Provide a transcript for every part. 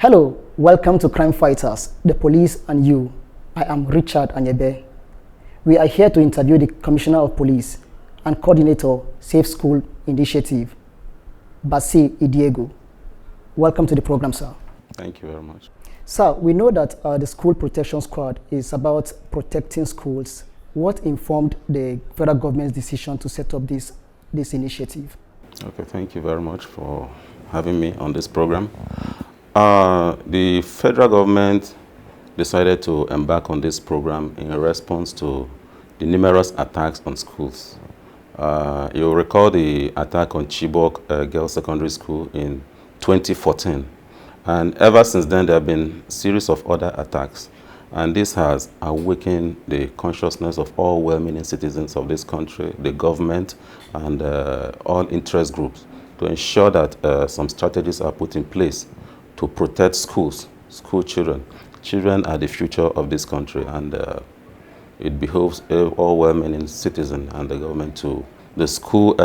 Hello, welcome to Crimefighters, the police and you. I am Richard Anyebe. We are here to interview the Commissioner of Police and Coordinator, Safe School Initiative, Basi Idiego. Welcome to the program, sir. Thank you very much. Sir, we know that the School Protection Squad is about protecting schools. What informed the federal government's decision to set up this initiative? Okay, thank you very much for having me on this program. The federal government decided to embark on this program in response to the numerous attacks on schools. You'll recall the attack on Chibok Girls Secondary School in 2014. And ever since then, there have been a series of other attacks. And this has awakened the consciousness of all well-meaning citizens of this country, the government, and all interest groups to ensure that some strategies are put in place to protect schools, school children. Children are the future of this country, and it behoves all well-meaning citizens and the government to the school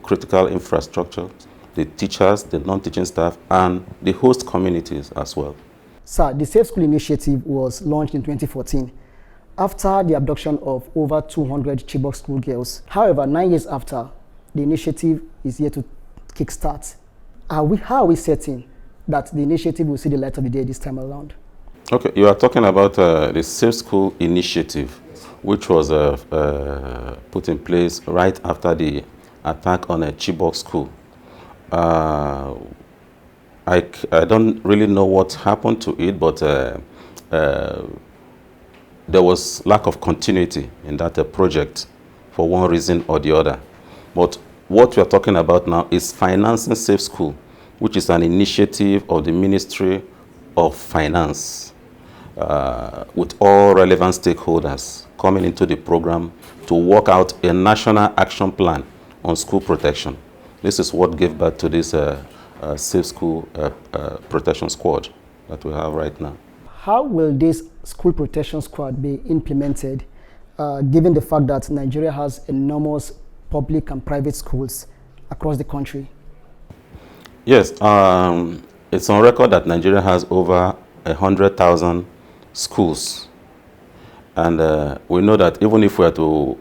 critical infrastructure, the teachers, the non-teaching staff, and the host communities as well. Sir, the Safe School Initiative was launched in 2014 after the abduction of over 200 Chibok school girls. However, 9 years after, the initiative is yet to kickstart. How are we certain that the initiative will see the light of the day this time around? Okay, you are talking about the Safe School Initiative, which was put in place right after the attack on a Chibok school. I don't really know what happened to it, but there was lack of continuity in that project for one reason or the other. But what we are talking about now is financing Safe School, which is an initiative of the Ministry of Finance, with all relevant stakeholders coming into the program to work out a national action plan on school protection. This is what gave birth to this Safe School Protection Squad that we have right now. How will this School Protection Squad be implemented, given the fact that Nigeria has enormous public and private schools across the country? Yes, it's on record that Nigeria has over 100,000 schools. And we know that even if we are to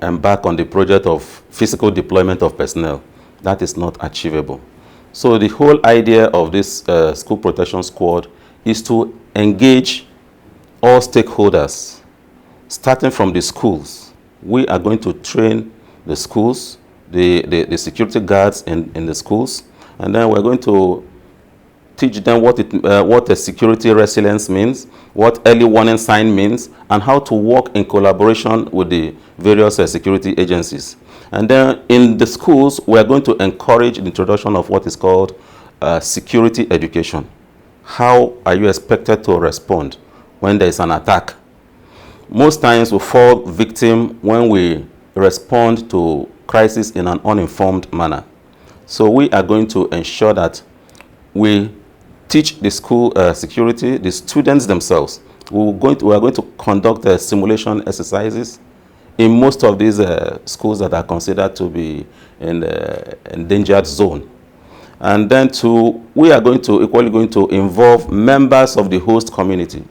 embark on the project of physical deployment of personnel, that is not achievable. So the whole idea of this School Protection Squad is to engage all stakeholders, starting from the schools. We are going to train the schools, the security guards in the schools, and then we're going to teach them what a security resilience means, what early warning sign means, and how to work in collaboration with the various security agencies. And then in the schools, we are going to encourage the introduction of what is called security education. How are you expected to respond when there is an attack? Most times we fall victim when we respond to crisis in an uninformed manner. So we are going to ensure that we teach the school security, the students themselves. We are going to conduct simulation exercises in most of these schools that are considered to be in the endangered zone. And then we are equally going to involve members of the host communities.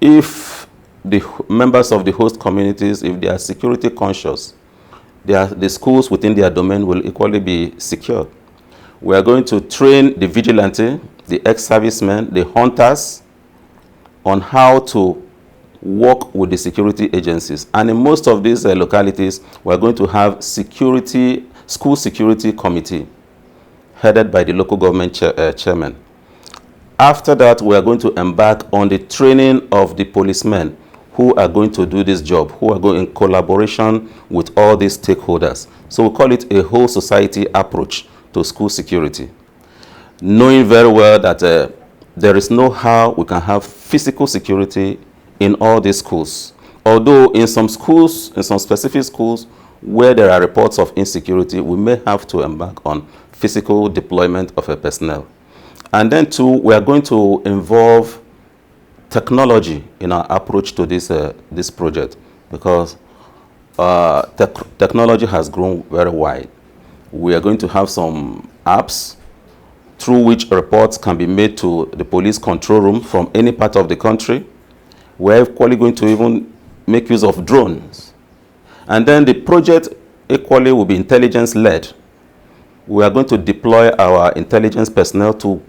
If the members of the host communities, if they are security conscious, the schools within their domain will equally be secured. We are going to train the vigilante, the ex-servicemen, the hunters on how to work with the security agencies. And in most of these localities, we are going to have school security committee headed by the local government chairman. After that, we are going to embark on the training of the policemen who are going to do this job, who are going in collaboration with all these stakeholders. So we call it a whole society approach to school security, knowing very well that there is no how we can have physical security in all these schools. Although in some schools, in some specific schools where there are reports of insecurity, we may have to embark on physical deployment of a personnel. And then we are going to involve technology in our approach to this project, because technology has grown very wide. We are going to have some apps through which reports can be made to the police control room from any part of the country. We're equally going to even make use of drones. And then the project equally will be intelligence-led. We are going to deploy our intelligence personnel to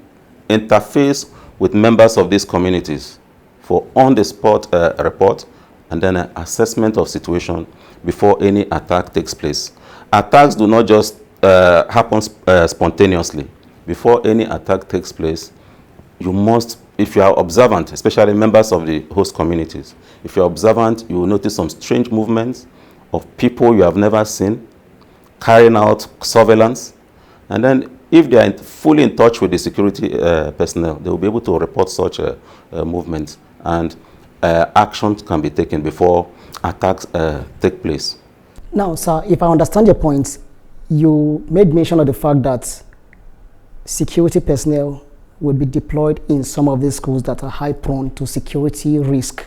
interface with members of these communities for on-the-spot report and then an assessment of situation before any attack takes place. Attacks do not just happen spontaneously. Before any attack takes place, you must, if you are observant, especially members of the host communities, if you are observant, you will notice some strange movements of people you have never seen carrying out surveillance. And then if they are fully in touch with the security personnel, they will be able to report such movements, and actions can be taken before attacks take place. Now, sir, if I understand your point, you made mention of the fact that security personnel will be deployed in some of these schools that are high prone to security risk.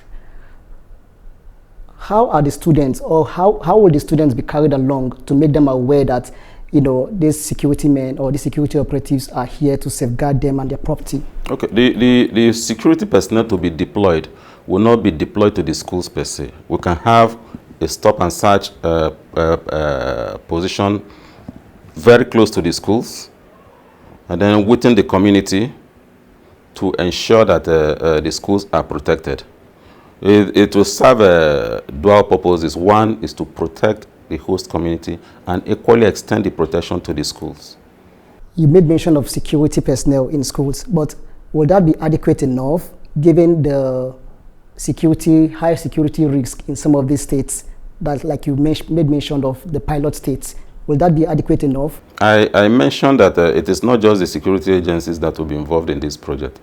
How are the students, or how will the students be carried along to make them aware that, you know, these security men or the security operatives are here to safeguard them and their property? Okay, the security personnel to be deployed will not be deployed to the schools per se. We can have a stop and search position very close to the schools, and then within the community to ensure that the schools are protected. It will serve dual purposes. One is to protect the host community and equally extend the protection to the schools. You made mention of security personnel in schools, but will that be adequate enough given the high security risk in some of these states that, like you made mention of, the pilot states? Will that be adequate enough? I mentioned that it is not just the security agencies that will be involved in this project.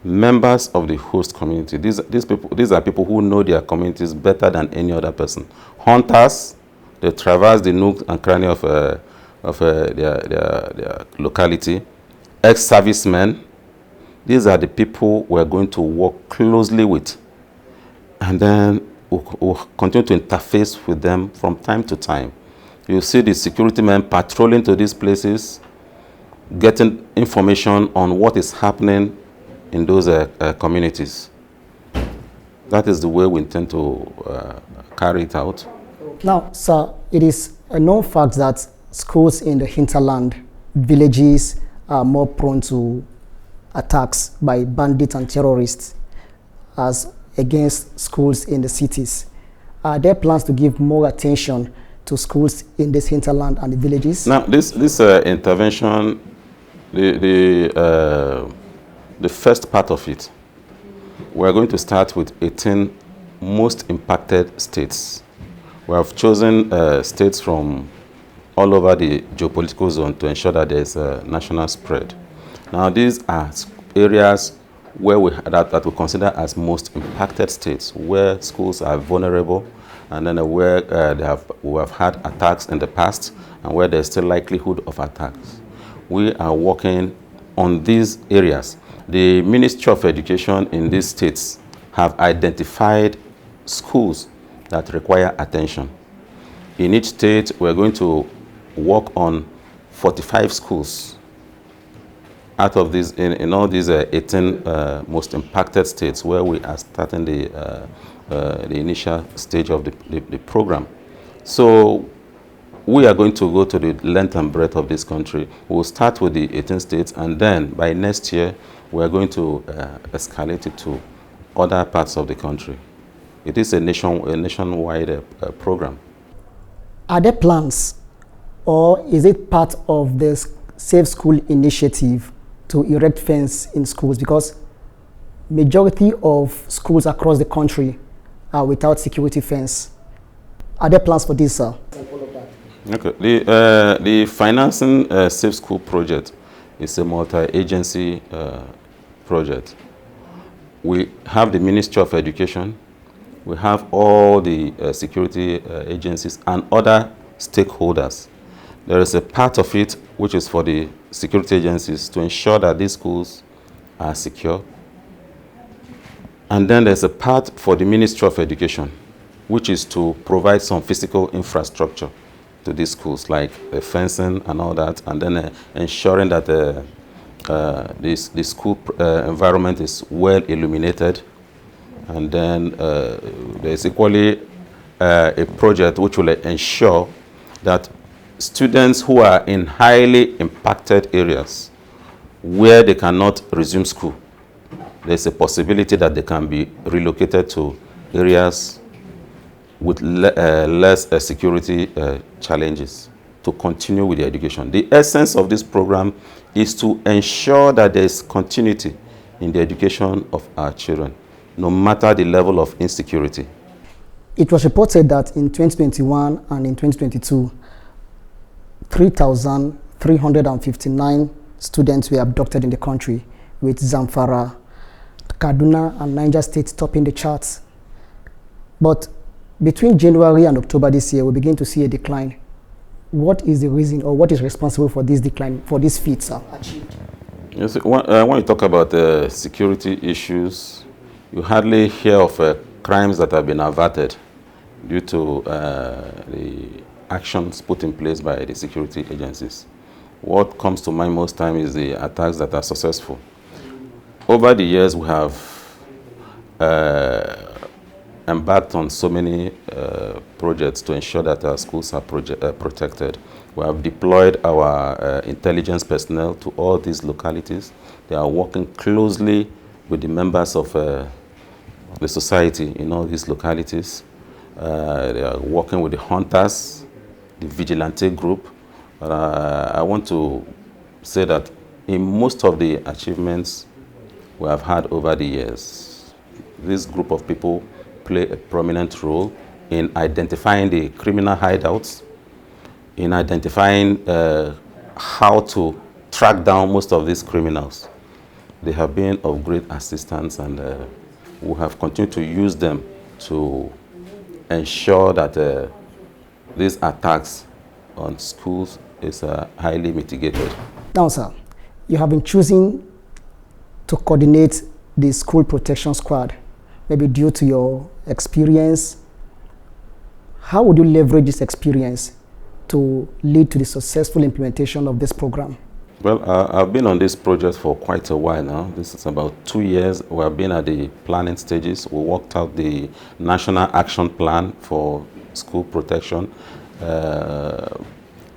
Members of the host community, these are people who know their communities better than any other person. Hunters, they traverse the nooks and crannies of their locality. Ex-servicemen, these are the people we're going to work closely with, and then we'll continue to interface with them from time to time. You see the security men patrolling to these places, getting information on what is happening in those communities. That is the way we intend to carry it out. Now, sir, it is a known fact that schools in the hinterland, villages, are more prone to attacks by bandits and terrorists as against schools in the cities. Are there plans to give more attention to schools in this hinterland and the villages? Now, this intervention, the first part of it, we're going to start with 18 most impacted states. We have chosen states from all over the geopolitical zone to ensure that there's a national spread. Now, these are areas where that we consider as most impacted states, where schools are vulnerable, and then where we have had attacks in the past, and where there's still likelihood of attacks. We are working on these areas. The Ministry of Education in these states have identified schools that require attention. In each state, we're going to work on 45 schools out of these, in all these 18 most impacted states where we are starting the initial stage of the program. So we are going to go to the length and breadth of this country. We'll start with the 18 states, and then by next year, we are going to escalate it to other parts of the country. It is a nationwide program. Are there plans, or is it part of the Safe School Initiative to erect fence in schools? Because majority of schools across the country are without security fence. Are there plans for this, sir? Okay. The financing Safe School project is a multi-agency project. We have the Ministry of Education, we have all the security agencies and other stakeholders. There is a part of it which is for the security agencies to ensure that these schools are secure. And then there's a part for the Ministry of Education, which is to provide some physical infrastructure to these schools, like fencing and all that, and then ensuring that the school environment is well illuminated, and then there's equally a project which will ensure that students who are in highly impacted areas where they cannot resume school, there's a possibility that they can be relocated to areas with less security challenges to continue with their education. The essence of this program is to ensure that there is continuity in the education of our children, no matter the level of insecurity. It was reported that in 2021 and in 2022, 3,359 students were abducted in the country, with Zamfara, Kaduna, and Niger State topping the charts. But between January and October this year, we begin to see a decline. What is the reason, or what is responsible for this decline, for these feats achieved? Yes, when you talk about security issues, you hardly hear of crimes that have been averted due to the actions put in place by the security agencies. What comes to mind most time is the attacks that are successful. Over the years, we have embarked on so many projects to ensure that our schools are protected. We have deployed our intelligence personnel to all these localities. They are working closely with the members of the society in all these localities. They are working with the hunters, the vigilante group. I want to say that in most of the achievements we have had over the years, this group of people play a prominent role in identifying the criminal hideouts, in identifying how to track down most of these criminals. They have been of great assistance, and we have continued to use them to ensure that these attacks on schools is highly mitigated. Now, sir, you have been choosing to coordinate the school protection squad, maybe due to your experience. How would you leverage this experience to lead to the successful implementation of this program? Well, I've been on this project for quite a while now. This is about 2 years. We have been at the planning stages. We worked out the National Action Plan for School Protection.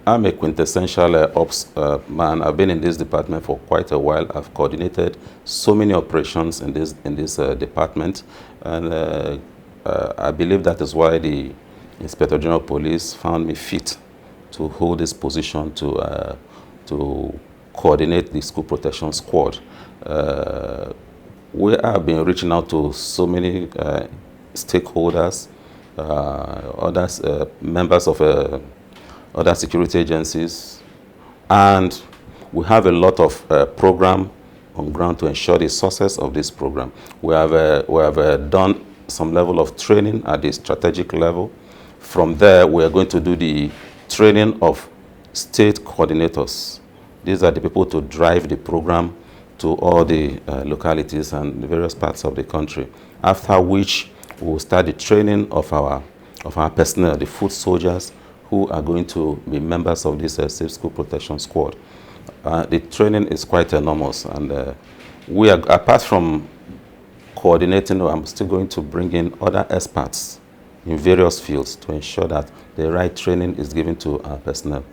I'm a quintessential ops man. I've been in this department for quite a while. I've coordinated so many operations in this department, and I believe that is why the Inspector General of Police found me fit to hold this position to coordinate the school protection squad. We have been reaching out to so many stakeholders, others, members of other security agencies, and we have a lot of program on ground to ensure the success of this program. We have done some level of training at the strategic level. From there, we are going to do the training of state coordinators. These are the people to drive the program to all the localities and the various parts of the country. After which, we will start the training of our personnel, the foot soldiers, who are going to be members of this Safe School Protection Squad. The training is quite enormous, and we are, apart from coordinating, I'm still going to bring in other experts in various fields to ensure that the right training is given to our personnel.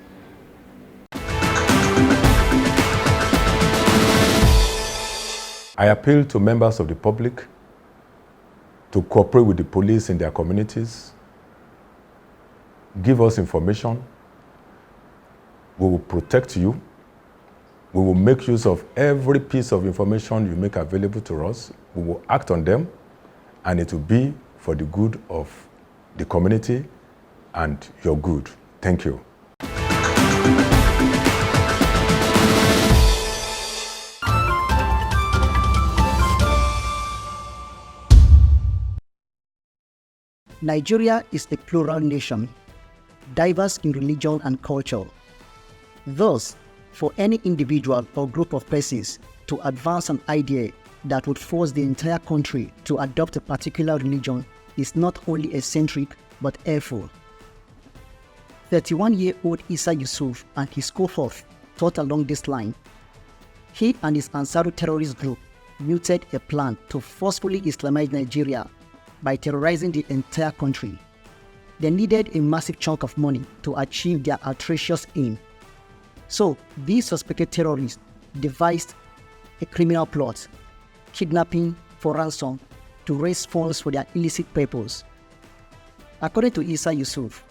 I appeal to members of the public to cooperate with the police in their communities, give us information, we will protect you, we will make use of every piece of information you make available to us, we will act on them, and it will be for the good of the community and your good. Thank you. Nigeria is a plural nation, diverse in religion and culture. Thus, for any individual or group of persons to advance an idea that would force the entire country to adopt a particular religion is not only eccentric but errful. 31-year-old Isa Yusuf and his cohort thought along this line. He and his Ansaru terrorist group muted a plan to forcefully Islamize Nigeria by terrorizing the entire country. They needed a massive chunk of money to achieve their atrocious aim. So, these suspected terrorists devised a criminal plot, kidnapping for ransom, to raise funds for their illicit purpose. According to Isa Yusuf,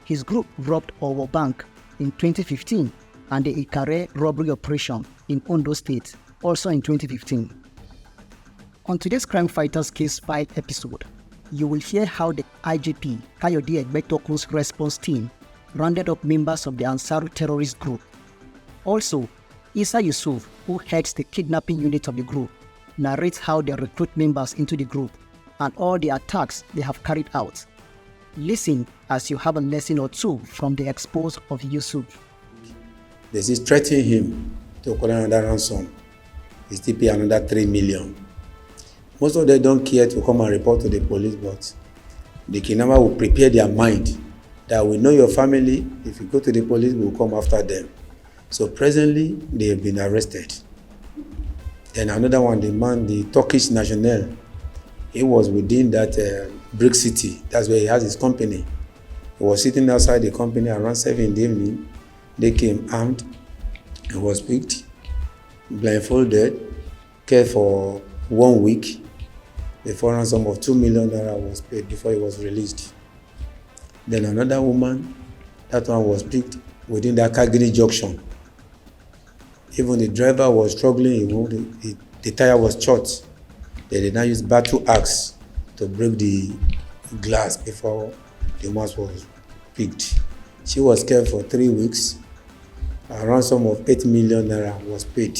his group robbed Owo Bank in 2015 and the Ikare robbery operation in Ondo State also in 2015. On today's Crime Fighters Case File episode, you will hear how the IGP, Kayode Egbetokun's response team, rounded up members of the Ansaru terrorist group. Also, Isa Yusuf, who heads the kidnapping unit of the group, narrates how they recruit members into the group and all the attacks they have carried out. Listen as you have a lesson or two from the expose of Yusuf. They is threatening him to collect another ransom. He's still pay another 3 million. Most of them don't care to come and report to the police, but the kidnapper will prepare their mind that we know your family. If you go to the police, we'll come after them. So presently, they have been arrested. Then another one, the man, the Turkish national, he was within that brick city. That's where he has his company. He was sitting outside the company around 7 in the evening. They came armed. He was picked, blindfolded, cared for 1 week. Before ransom of 2 million naira was paid before he was released. Then another woman, that one was picked within that Kagiri junction. Even the driver was struggling, the tire was short. They did not use battle axe to break the glass before the woman was picked. She was kept for 3 weeks. A ransom of 8 million naira was paid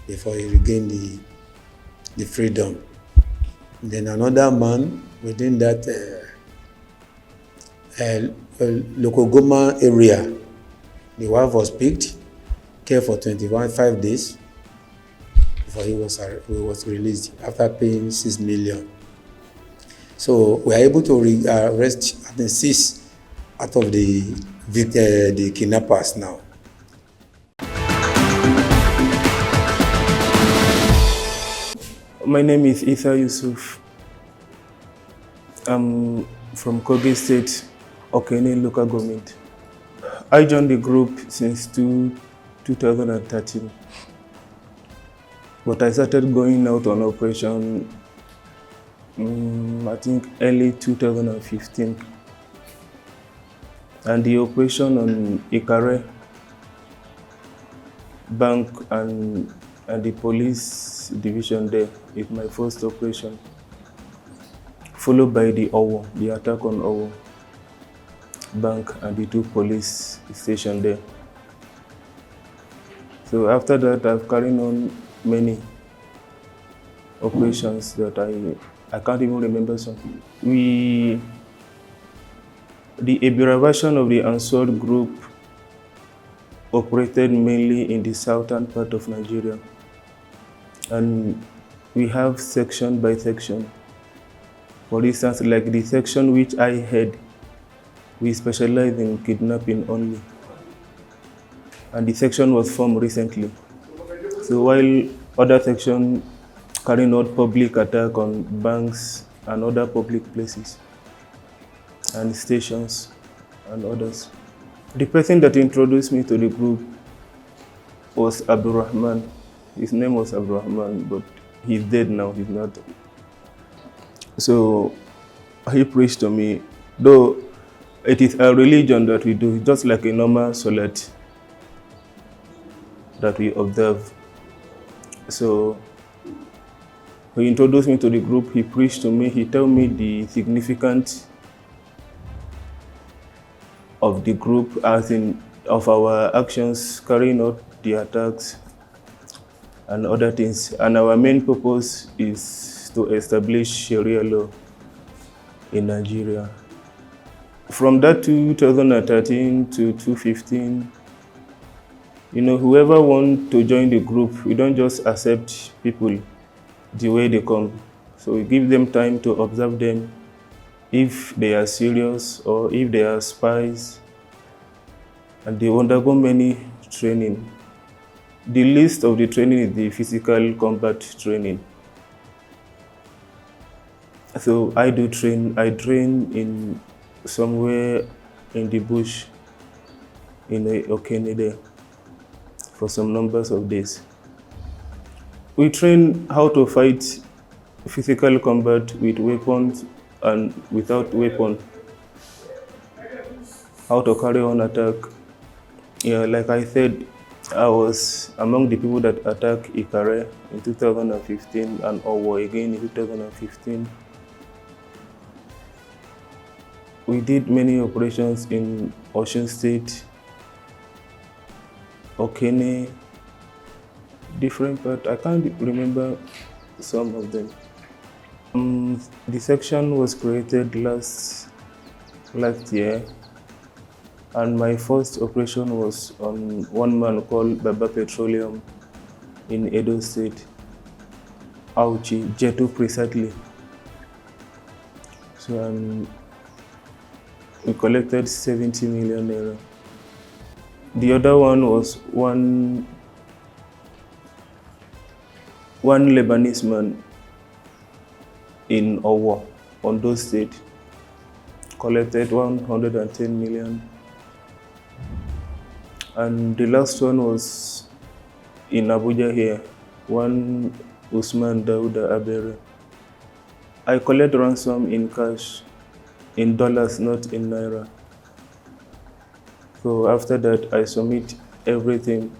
before he regained the freedom. Then another man within that Lokogoma area, the wife was picked, kept for 5 days before he was released after paying 6 million. So we are able to arrest 6 out of the kidnappers now. My name is Isa Yusuf. I'm from Kogi State, Okene local government. I joined the group since 2013, but I started going out on operation, I think early 2015. And the operation on Ikare Bank and the police division there is my first operation, followed by the attack on Owo Bank and the 2 police stations there. So after that, I've carried on many operations that I can't even remember some. The Ebira version of the Ansar group operated mainly in the southern part of Nigeria. And we have section by section. For instance, like the section which I head, we specialize in kidnapping only. And the section was formed recently. So while other sections carrying out public attack on banks and other public places and stations and others. The person that introduced me to the group was Abdurrahman. His name was Abdurrahman, but he's dead now, he's not. So he preached to me, though it is a religion that we do, just like a normal salat that we observe. So he introduced me to the group, he preached to me, he told me the significance of the group, as in of our actions carrying out the attacks and other things. And our main purpose is to establish Sharia law in Nigeria. From that 2013 to 2015, whoever wants to join the group, we don't just accept people the way they come. So we give them time to observe them, if they are serious or if they are spies, and they undergo many training. The least of the training is the physical combat training. So I train in somewhere in the bush in Okene there for some numbers of days. We train how to fight physical combat with weapons and without weapon. How to carry on attack. Yeah, like I said, I was among the people that attacked Ikare in 2015 and Owo again in 2015. We did many operations in Osun State, Okene, different, but I can't remember some of them. The section was created last year, and my first operation was on one man called Baba Petroleum in Edo State, Auchi, Jetu precisely. So we collected 70 million naira. The other one was one Lebanese man in Owo, Ondo State, collected 110 million. And the last one was in Abuja here, one Usman Dauda Abere. I collect ransom in cash, in dollars, not in naira. So after that, I submit everything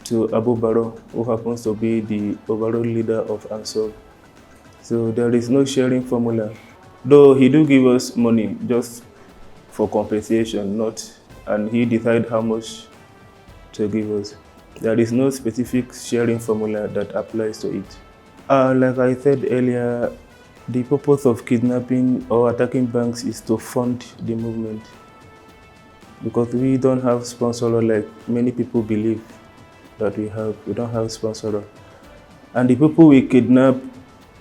to Abu Baro, who happens to be the overall leader of Ansar. So there is no sharing formula. Though he do give us money just for compensation, and he decide how much to give us. There is no specific sharing formula that applies to it. Like I said earlier, the purpose of kidnapping or attacking banks is to fund the movement. Because we don't have sponsor like many people believe that we have. We don't have sponsor. And the people we kidnap,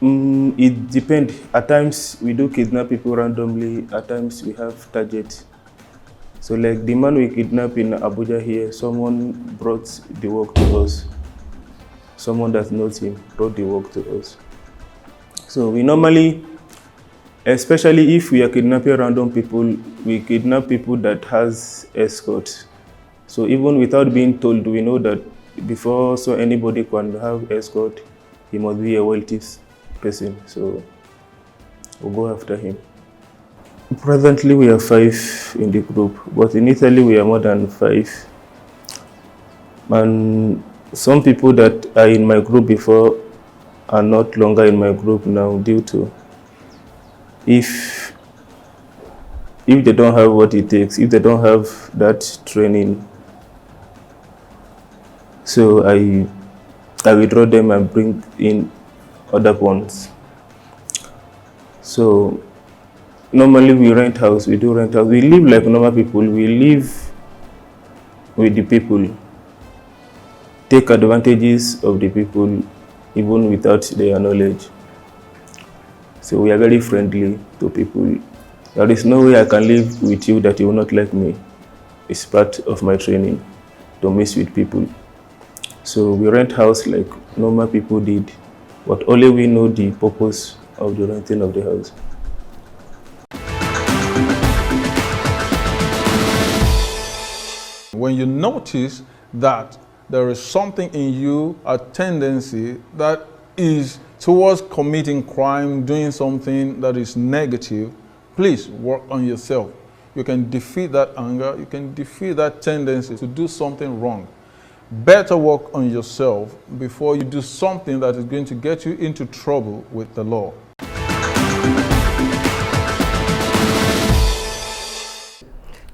it depends. At times we do kidnap people randomly, at times we have targets. So like the man we kidnapped in Abuja here, someone brought the work to us. Someone that knows him brought the work to us. So we normally, especially if we are kidnapping random people, we kidnap people that has escorts. So even without being told, we know that before anybody can have escort, he must be a wealthy person. So we'll go after him. Presently we are 5 in the group, but in Italy we are more than 5. And some people that are in my group before are not longer in my group now due to if they don't have what it takes, if they don't have that training. So I withdraw them and bring in other ones. So normally we rent house, we do rent house. We live like normal people, we live with the people, take advantages of the people even without their knowledge. So we are very friendly to people. There is no way I can live with you that you will not like me. It's part of my training to mix with people. So we rent house like normal people did, but only we know the purpose of the renting of the house. When you notice that there is something in you, a tendency that is towards committing crime, doing something that is negative, please work on yourself. You can defeat that anger, you can defeat that tendency to do something wrong. Better work on yourself before you do something that is going to get you into trouble with the law.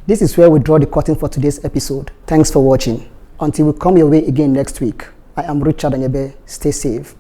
This is where we draw the curtain for today's episode. Thanks for watching. Until we come your way again next week, I am Richard Anyebe. Stay safe.